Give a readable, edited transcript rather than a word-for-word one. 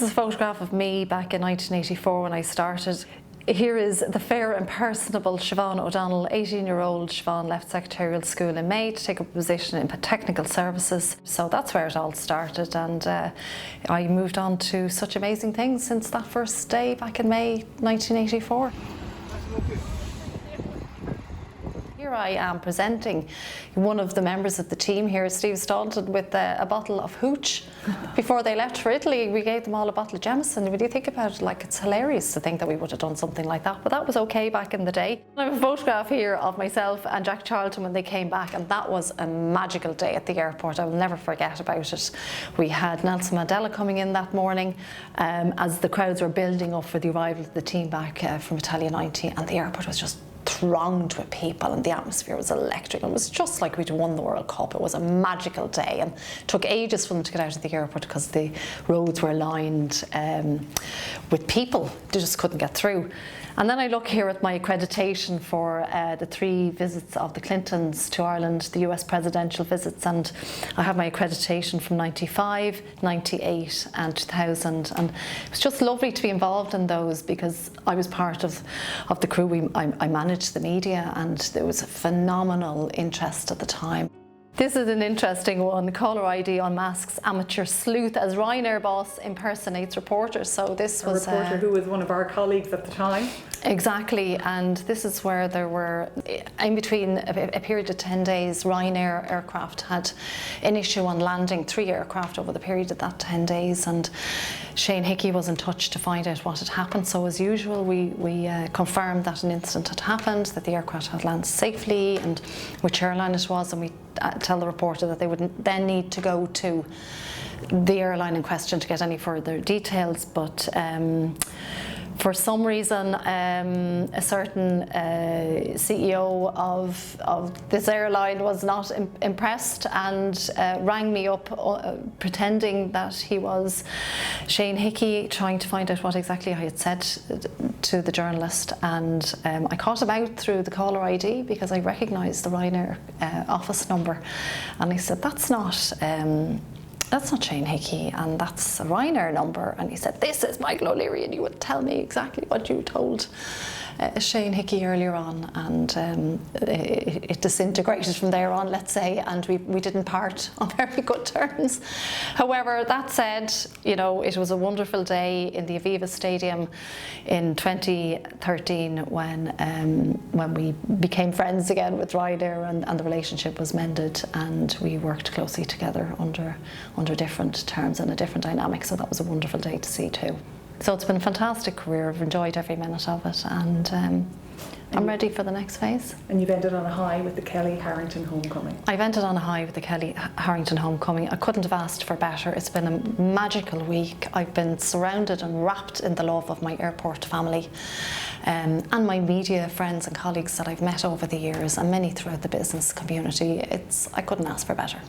This is a photograph of me back in 1984 when I started. Here is the fair and personable Siobhan O'Donnell. 18-year-old Siobhan left secretarial school in May to take up a position in technical services. So that's where it all started, and I moved on to such amazing things since that first day back in May 1984. Here I am presenting one of the members of the team here, Steve Staunton, with a bottle of hooch. Before they left for Italy, we gave them all a bottle of Jameson. When you think about it, like, it's hilarious to think that we would have done something like that, but that was okay back in the day. I have a photograph here of myself and Jack Charlton when they came back, and that was a magical day at the airport. I will never forget about it. We had Nelson Mandela coming in that morning as the crowds were building up for the arrival of the team back from Italia 90, and the airport was just thronged with people, and the atmosphere was electric. It was just like we'd won the World Cup. It was a magical day, and it took ages for them to get out of the airport because the roads were lined with people. They just couldn't get through. And then I look here at my accreditation for the 3 visits of the Clintons to Ireland, the US presidential visits, and I have my accreditation from 95, 98 and 2000, and it was just lovely to be involved in those because I was part of the crew. I managed the media, and there was a phenomenal interest at the time. This is an interesting one. Caller ID unmasks amateur sleuth as Ryanair boss impersonates reporters. So this was a reporter who was one of our colleagues at the time. Exactly, and this is where there were, in between a period of 10 days, Ryanair aircraft had an issue on landing 3 aircraft over the period of that 10 days, and Shane Hickey was in touch to find out what had happened. So as usual, we confirmed that an incident had happened, that the aircraft had landed safely and which airline it was, and we tell the reporter that they would then need to go to the airline in question to get any further details, but for some reason, a certain CEO of this airline was not impressed and rang me up pretending that he was Shane Hickey, trying to find out what exactly I had said to the journalist. And I caught him out through the caller ID because I recognised the Ryanair office number. And I said, that's not Shane Hickey, and that's a Ryanair number. And he said, this is Michael O'Leary, and you would tell me exactly what you told Shane Hickey earlier on. And it disintegrated from there on, let's say, and we didn't part on very good terms. However, that said, you know, it was a wonderful day in the Aviva Stadium in 2013 when we became friends again with Ryanair, and the relationship was mended, and we worked closely together under different terms and a different dynamic. So that was a wonderful day to see too. So it's been a fantastic career. I've enjoyed every minute of it, and I'm ready for the next phase. And you've ended on a high with the Kelly Harrington homecoming. I've ended on a high with the Kelly Harrington homecoming. I couldn't have asked for better. It's been a magical week. I've been surrounded and wrapped in the love of my airport family and my media friends and colleagues that I've met over the years, and many throughout the business community. I couldn't ask for better.